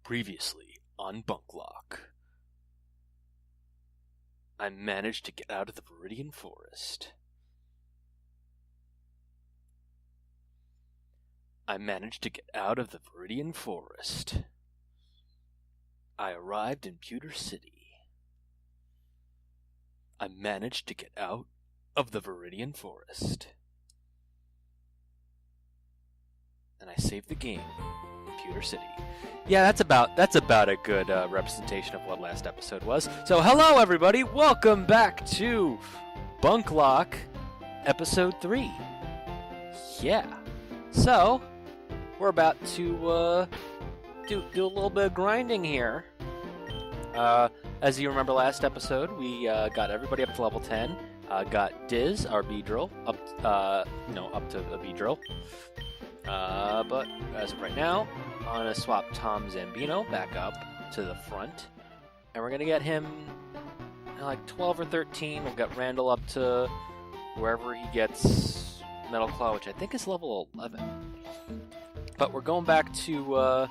Previously on Bunklocke. I managed to get out of the Viridian Forest. I arrived in Pewter City. I managed to get out of the Viridian Forest. And I saved the game in Pewter City. Yeah, that's about a good representation of what last episode was. So hello everybody, welcome back to Bunklocke episode 3. Yeah. So, we're about to do a little bit of grinding here. As you remember last episode, we got everybody up to level 10. Got Diz, our Beedrill, up to a Beedrill. But as of right now, I'm going to swap Tom Zambino back up to the front. And we're going to get him like 12 or 13. We've got Randall up to wherever he gets Metal Claw, which I think is level 11. But we're going back to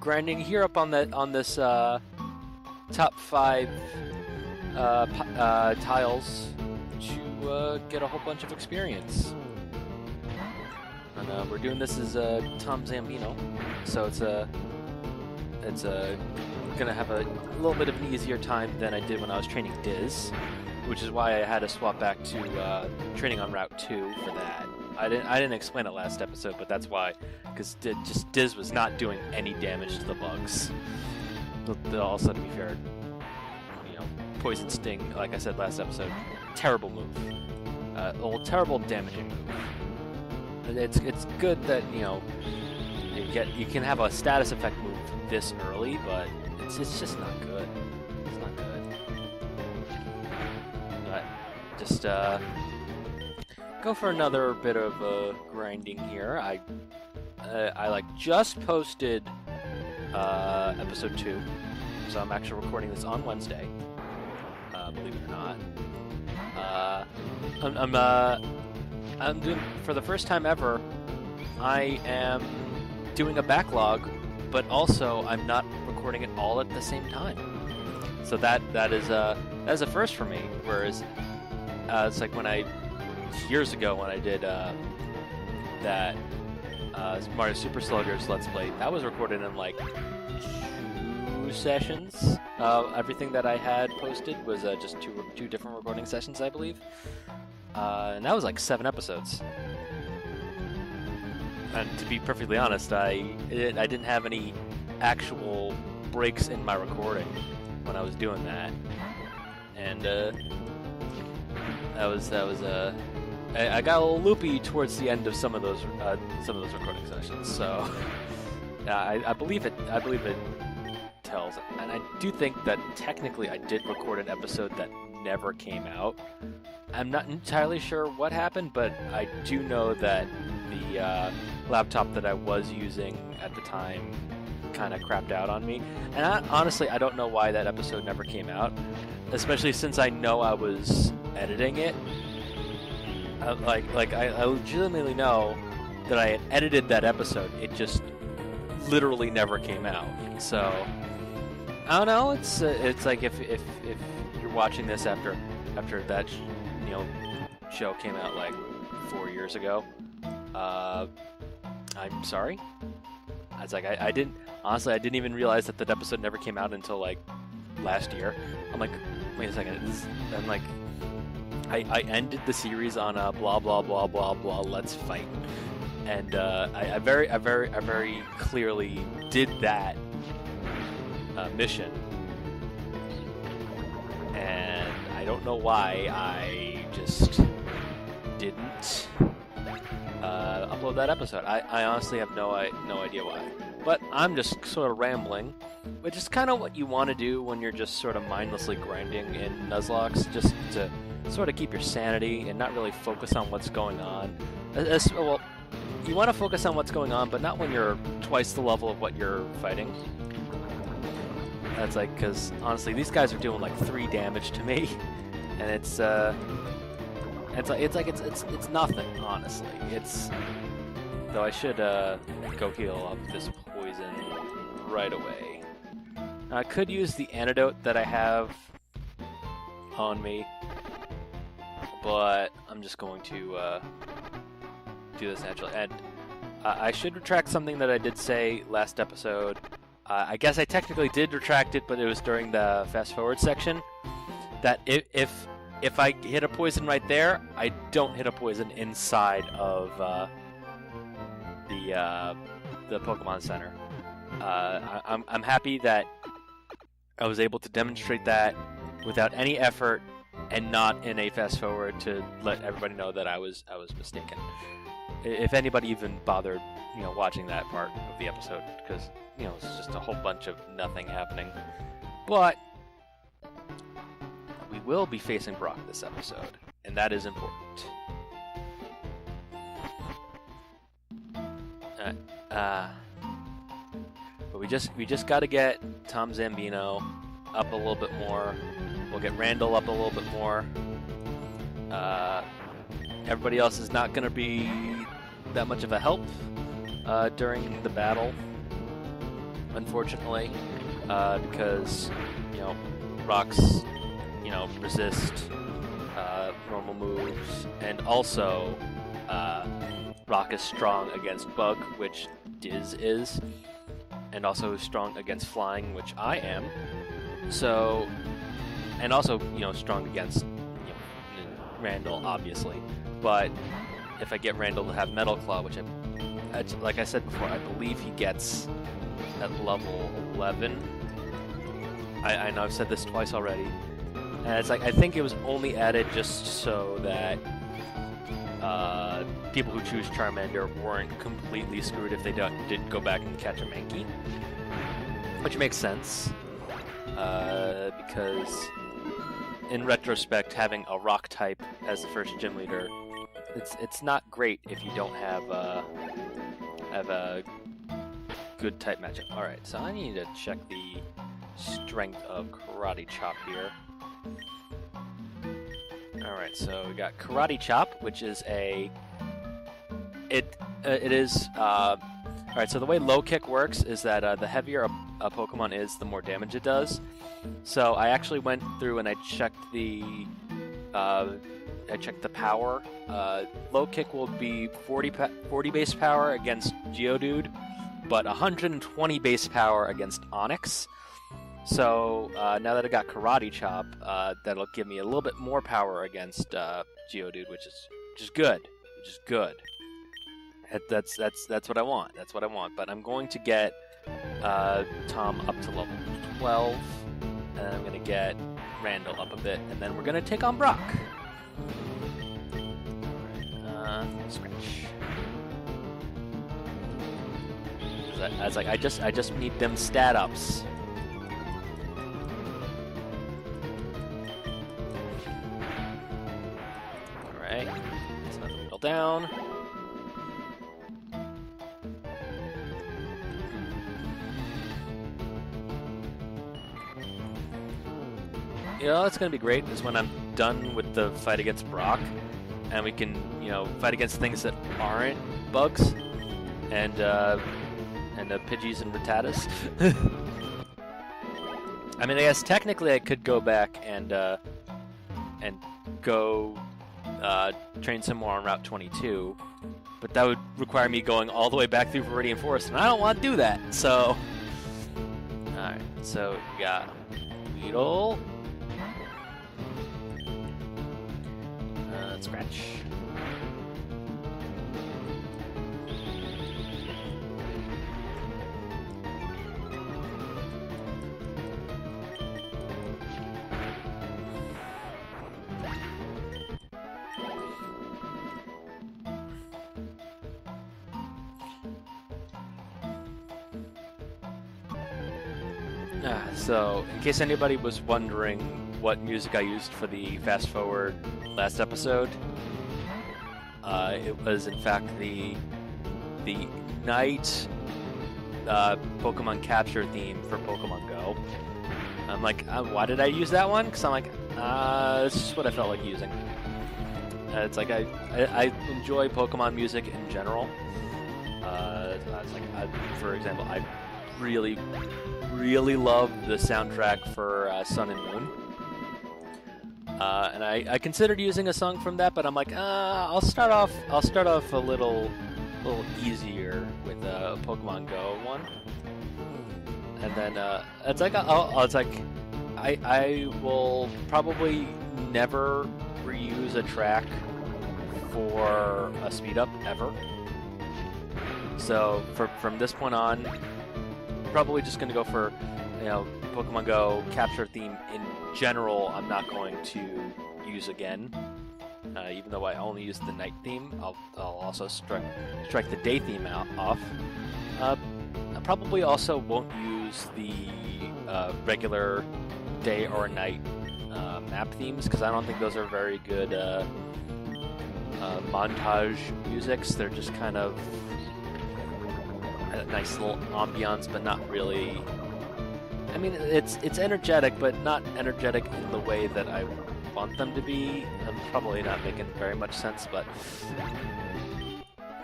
grinding here up on this top 5 tiles to get a whole bunch of experience. And we're doing this as Tom Zambino, so it's gonna have a little bit of an easier time than I did when I was training Diz, which is why I had to swap back to training on Route 2 for that. I didn't explain it last episode, but that's why, because Diz was not doing any damage to the bugs. Also, to be fair, Poison Sting, like I said last episode, terrible move, terrible damaging move. It's good that you can have a status effect move this early, but it's just not good. It's not good. But just go for another bit of grinding here. I just posted episode 2, so I'm actually recording this on Wednesday. Believe it or not, I'm doing, for the first time ever, I am doing a backlog, but also I'm not recording it all at the same time. So that is a first for me. Whereas it's like years ago when I did that Mario Super Sluggers Let's Play, that was recorded in like 2 sessions. Everything that I had posted was just two different recording sessions, I believe. And that was like 7 episodes. And to be perfectly honest, I didn't have any actual breaks in my recording when I was doing that. And I got a little loopy towards the end of some of those recording sessions. So I believe it tells, and I do think that technically I did record an episode that never came out. I'm not entirely sure what happened, but I do know that the laptop that I was using at the time kind of crapped out on me. And honestly, I don't know why that episode never came out, especially since I know I was editing it. I legitimately know that I had edited that episode. It just literally never came out. So I don't know. It's like if you're watching this after that show came out like 4 years ago, I'm sorry. It's like I didn't even realize that episode never came out until like last year. I'm like, wait a second. I'm like, I ended the series on a blah blah blah blah blah let's fight, and I very clearly did that mission, and I don't know why I just didn't upload that episode. I honestly have no idea why. But I'm just sort of rambling, which is kind of what you want to do when you're just sort of mindlessly grinding in Nuzlocke, just to sort of keep your sanity and not really focus on what's going on. Well, you want to focus on what's going on, but not when you're twice the level of what you're fighting. That's like, because honestly, these guys are doing like 3 damage to me, and it's nothing, honestly. Though I should go heal up this poison right away. I could use the antidote that I have on me, but I'm just going to do this naturally. And I should retract something that I did say last episode. I guess I technically did retract it, but it was during the fast forward section. That if I hit a poison right there, I don't hit a poison inside of the Pokemon Center. I'm happy that I was able to demonstrate that without any effort and not in a fast forward to let everybody know that I was mistaken. If anybody even bothered, watching that part of the episode, because it's just a whole bunch of nothing happening. But we will be facing Brock this episode, and that is important. But we just got to get Tom Zambino up a little bit more. We'll get Randall up a little bit more. Everybody else is not going to be that much of a help during the battle, unfortunately, because rocks resist normal moves, and also Rock is strong against Bug, which Diz is, and also strong against Flying, which I am. So, and also strong against Randall, obviously. But if I get Randall to have Metal Claw, which like I said before, I believe he gets at level 11. I know I've said this twice already. And it's like, I think it was only added just so that people who choose Charmander weren't completely screwed if they didn't go back and catch a Mankey. Which makes sense. Because in retrospect, having a rock type as the first gym leader, it's not great if you don't have a good type matchup. Alright, so I need to check the strength of Karate Chop here. Alright, so we got Karate Chop, which is alright, so the way low kick works is that the heavier a Pokemon is, the more damage it does. So I actually went through and I checked the power. Low kick will be 40 base power against Geodude, but 120 base power against Onix. So now that I got Karate Chop, that'll give me a little bit more power against Geodude, which is good. That's what I want. That's what I want. But I'm going to get Tom up to level 12, and I'm going to get Randall up a bit, and then we're going to take on Brock. Scratch. I was like, I just need them stat ups. Alright, let's let the middle down. It's going to be great is when I'm done with the fight against Brock, and we can, fight against things that aren't bugs, and Pidgeys and Rattatas. I mean, I guess technically I could go back and go train some more on Route 22, but that would require me going all the way back through Viridian Forest, and I don't want to do that, so... Alright, so we got Weedle. Scratch. So, in case anybody was wondering what music I used for the fast forward last episode, it was in fact the night Pokemon capture theme for Pokemon Go. I'm like, why did I use that one? Because I'm like, it's just what I felt like using. It's like I enjoy Pokemon music in general. It's like, for example, I really, really love the soundtrack for Sun and Moon. And I considered using a song from that, but I'm like, I'll start off a little easier with a Pokemon Go one, and then it's like I will probably never reuse a track for a speed up ever. So from this point on, probably just gonna go for Pokemon Go capture theme in general. I'm not going to use again. Even though I only use the night theme, I'll also strike the day theme off. I probably also won't use the regular day or night map themes, because I don't think those are very good montage musics. They're just kind of a nice little ambiance, but not really. I mean, it's energetic, but not energetic in the way that I want them to be. I'm probably not making very much sense, but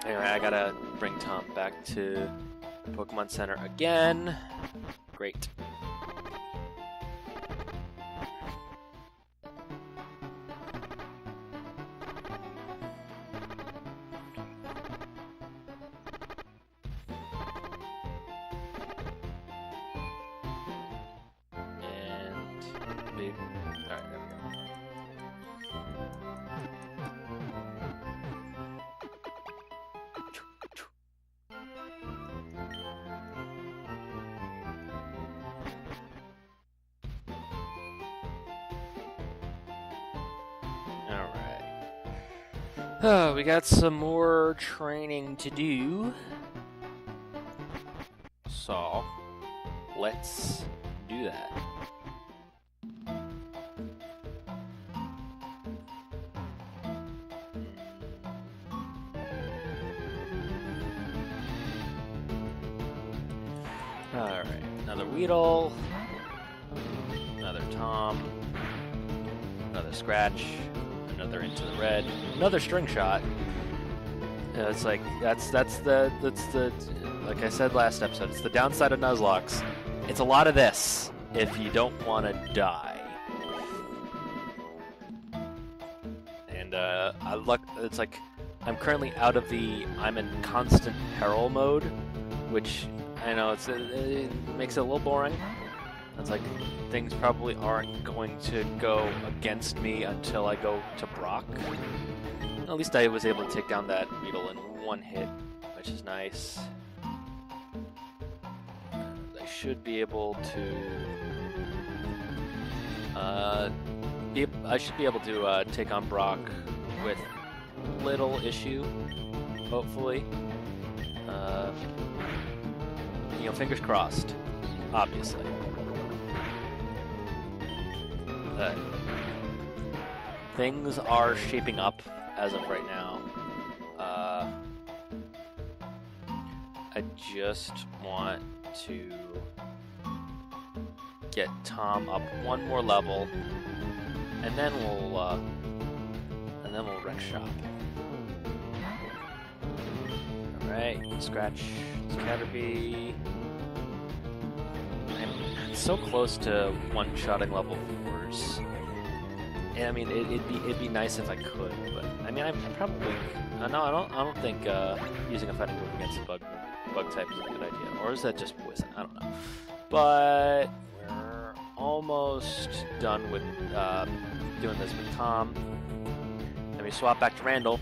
anyway, I gotta bring Tom back to the Pokemon Center again. Great. Oh, we got some more training to do. So, let's do that. Alright, another Weedle, another Tom, another Scratch, another Into the Red, another String Shot. It's like that's the like I said last episode, it's the downside of Nuzlocks. It's a lot of this if you don't want to die. And it's like I'm currently out of the I'm in constant peril mode, which I know it makes it a little boring. It's like things probably aren't going to go against me until I go to Brock. At least I was able to take down that Weedle in one hit, which is nice. I should be able to. I should be able to take on Brock with little issue, hopefully. Fingers crossed, obviously. Things are shaping up as of right now. I just want to get Tom up one more level, and then we'll wreck shop. All right, Scratch, Caterpie. I'm so close to one-shotting level 4s. And I mean, it'd be nice if I could, but I mean, I probably no, I don't think using a fighting move against a bug type is a good idea, or is that just poison? I don't know. But we're almost done with doing this with Tom. Then we swap back to Randall,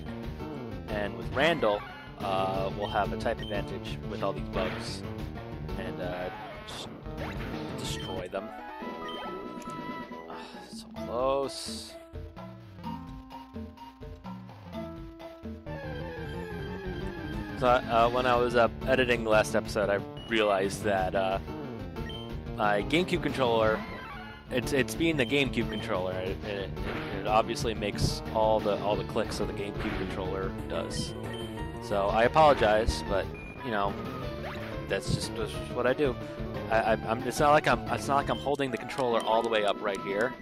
and with Randall, we'll have a type advantage with all these bugs, and just destroy them. So close. So when I was editing the last episode, I realized that my GameCube controller, it's being the GameCube controller. It obviously makes all the clicks that the GameCube controller does. So I apologize, but that's just what I do. It's not like I'm holding the controller all the way up right here,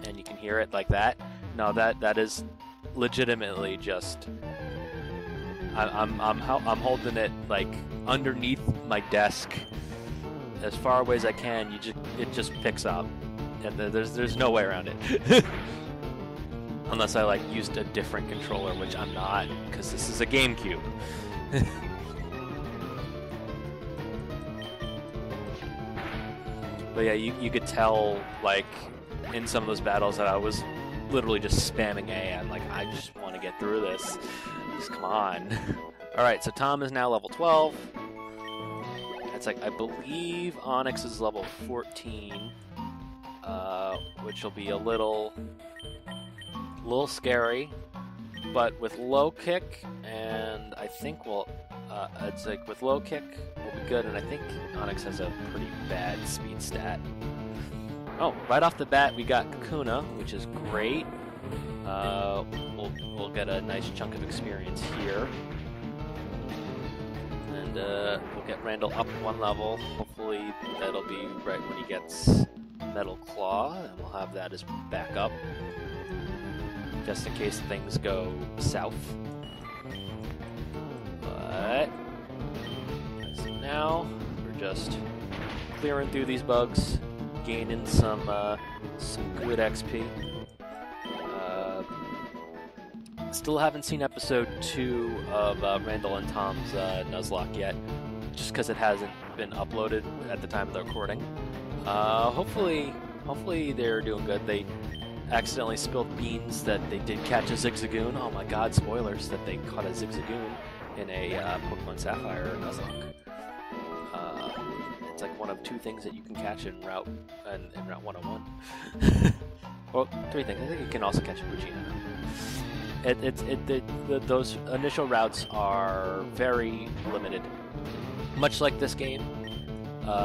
and you can hear it like that. No, that is legitimately just I'm holding it like underneath my desk as far away as I can, it just picks up, and there's no way around it. Unless I like used a different controller, which I'm not, because this is a GameCube. But yeah, you could tell like in some of those battles that I was literally just spamming A. I'm like, I just want to get through this. Just come on. All right, so Tom is now level 12. It's like, I believe Onyx is level 14, which will be a little scary, but with low kick, and I think it's like with low kick will be good, and I think Onyx has a pretty bad speed stat. Oh, right off the bat we got Kakuna, which is great. We'll get a nice chunk of experience here. And we'll get Randall up one level. Hopefully that'll be right when he gets Metal Claw, and we'll have that as backup, just in case things go south. But so now we're just clearing through these bugs, gaining some good XP. Still haven't seen episode 2 of Randall and Tom's Nuzlocke yet, just because it hasn't been uploaded at the time of the recording. Hopefully they're doing good. They accidentally spilled beans that they did catch a Zigzagoon. Oh my god, spoilers, that they caught a Zigzagoon in a Pokemon Sapphire Nuzlocke. It's like one of 2 things that you can catch in Route 101. Well, 3 things. I think you can also catch a Regina. Those initial routes are very limited, much like this game,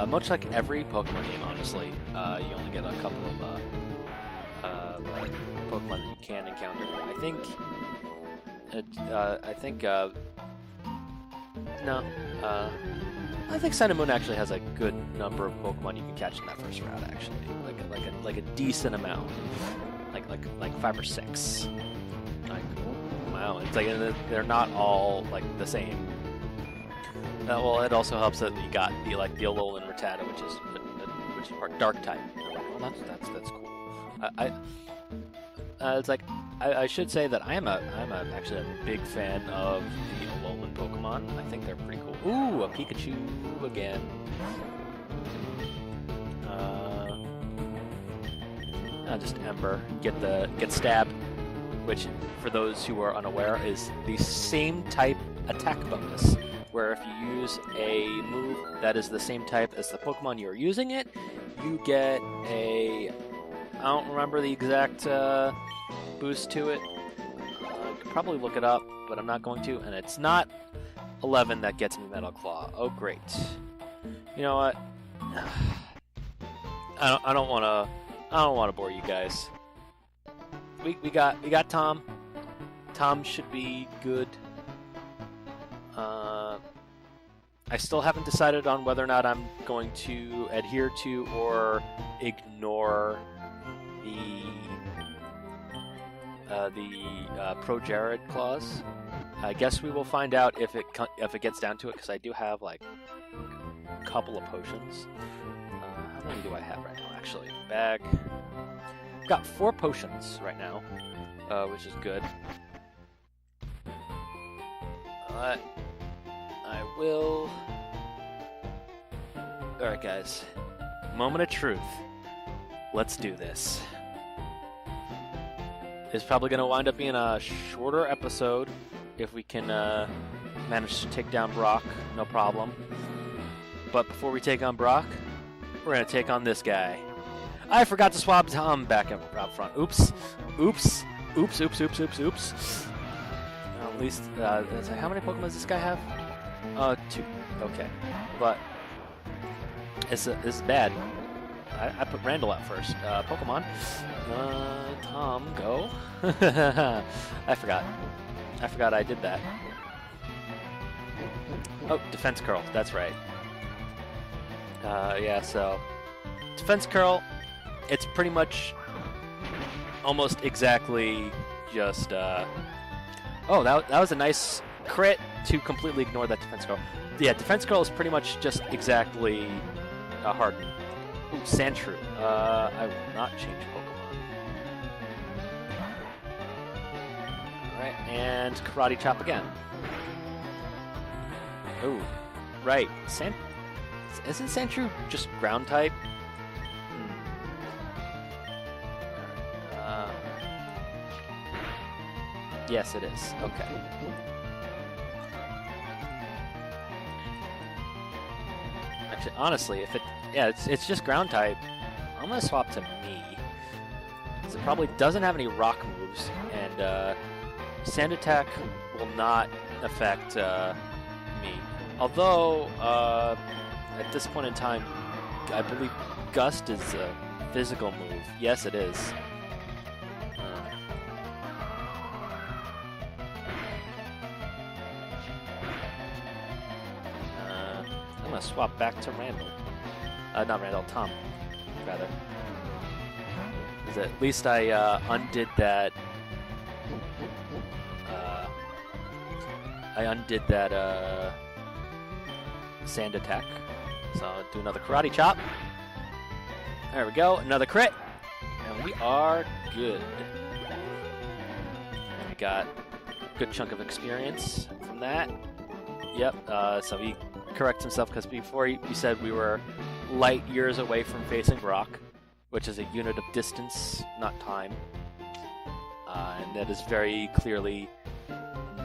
much like every Pokemon game. Honestly, you only get a couple of Pokemon that you can encounter. I think Sun and Moon actually has a good number of Pokemon you can catch in that first route. Actually, like a decent amount, like 5 or 6. Like, wow, it's like they're not all like the same. Well, it also helps that you got the Alolan Rattata, which is part Dark type. Well, that's cool. It's like I should say that I'm actually a big fan of the Alolan Pokemon. I think they're pretty cool. Ooh, a Pikachu again. Just Ember. Get stabbed. Which, for those who are unaware, is the same type attack bonus, where if you use a move that is the same type as the Pokemon you're using it, you get I don't remember the exact boost to it. I could probably look it up, but I'm not going to, and it's not 11 that gets me Metal Claw. Oh, great. You know what? I don't want to bore you guys. We got Tom. Tom should be good. I still haven't decided on whether or not I'm going to adhere to or ignore the Pro Jared clause. I guess we will find out if it gets down to it, because I do have like a couple of potions. How many do I have right now? Actually, bag. I've got 4 potions right now, which is good. I will... Alright guys, moment of truth. Let's do this. It's probably going to wind up being a shorter episode if we can manage to take down Brock, no problem. But before we take on Brock, we're going to take on this guy. I forgot to swap Tom back up front. Oops. Oops. Oops, oops, oops, oops, oops. At least, how many Pokemon does this guy have? 2. Okay. But, it's bad. I put Randall out first. Pokemon. Tom, go. I forgot I did that. Oh, Defense Curl. That's right. Yeah, so... Defense Curl... It's pretty much almost exactly just, Oh, that was a nice crit to completely ignore that Defense Curl. Yeah, Defense Curl is pretty much just exactly Harden. Ooh, Sandshrew. I will not change Pokemon. Alright, and Karate Chop again. Ooh, right. Isn't Sandshrew just ground type? Yes, it is. Okay. Actually, honestly, if it's just ground type, I'm gonna swap to me. Because it probably doesn't have any rock moves, and Sand Attack will not affect me. Although, at this point in time, I believe Gust is a physical move. Yes, it is. I'm gonna swap back to Randall. Not Randall, Tom, rather. Because at least I undid that. Sand Attack. So I'll do another Karate Chop. There we go, another crit. And we are good. And we got a good chunk of experience from that. Yep, so he corrects himself because before he said we were light years away from facing Brock, which is a unit of distance, not time. And that is very clearly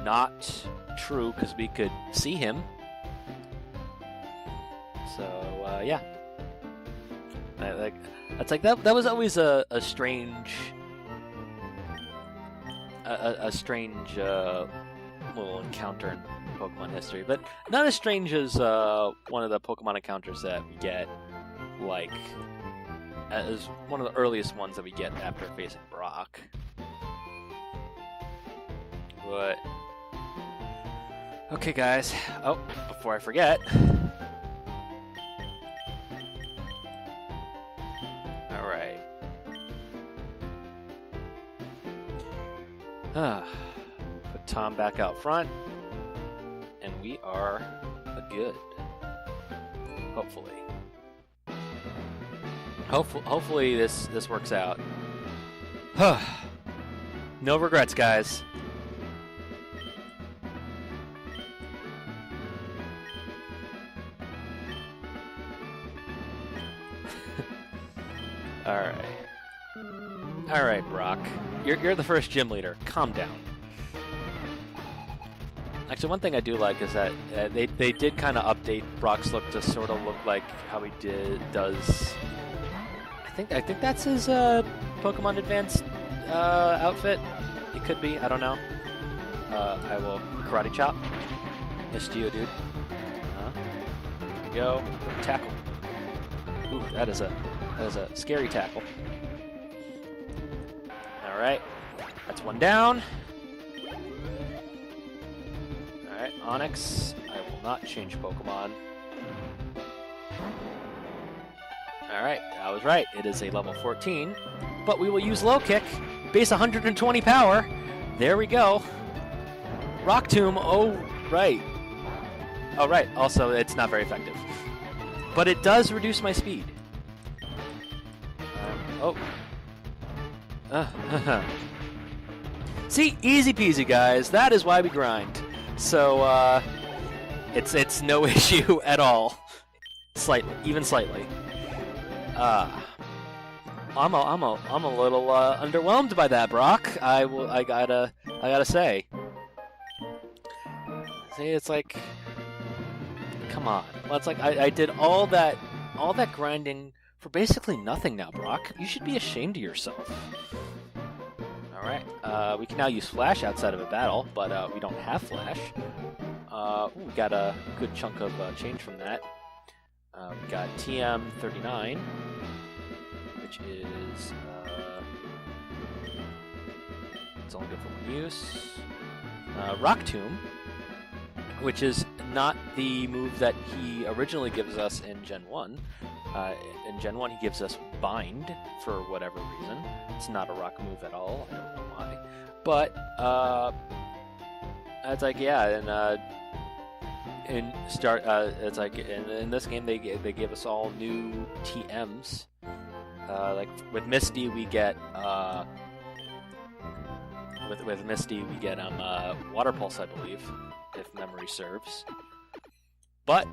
not true because we could see him. So, yeah. That was always a strange little encounter in Pokemon history, but not as strange as one of the Pokemon encounters that we get, like, as one of the earliest ones that we get after facing Brock. But okay, guys. Oh, before I forget. Alright. Put Tom back out front. And we are good. Hopefully. Hopefully this works out. No regrets, guys. Alright, Brock. You're the first gym leader. Calm down. Actually, one thing I do like is that they did kind of update Brock's look to sort of look like how he does. I think that's his Pokemon Advanced outfit. It could be. I don't know. I will Karate Chop. Missed you, dude. There we go. Tackle. Ooh, that is a scary tackle. All right, that's one down. Alright, Onix. I will not change Pokemon. Alright, I was right. It is a level 14. But we will use Low Kick. Base 120 power. There we go. Rock Tomb. Oh, right. Oh, right. Also, it's not very effective. But it does reduce my speed. See? Easy peasy, guys. That is why we grind. So, it's no issue at all. Even slightly. I'm a little underwhelmed by that, Brock. I gotta say. See, it's like, come on. Well, it's like I did all that grinding for basically nothing now, Brock. You should be ashamed of yourself. Alright, we can now use Flash outside of a battle, but we don't have Flash. We got a good chunk of change from that. We got TM39, which is... it's only good for one use. Rock Tomb, which is not the move that he originally gives us in Gen 1. In Gen 1, he gives us Bind for whatever reason. It's not a rock move at all. I don't know why. But, it's like, yeah, and It's like in this game they give us all new TMs. Like with Misty we get with Misty we get Water Pulse, I believe, if memory serves. But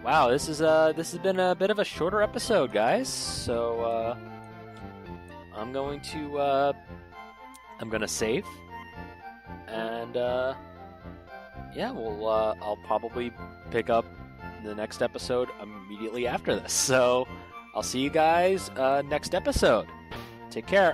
wow, this has been a bit of a shorter episode, guys. So I'm going to save, and yeah, I'll probably pick up the next episode immediately after this. So I'll see you guys next episode. Take care.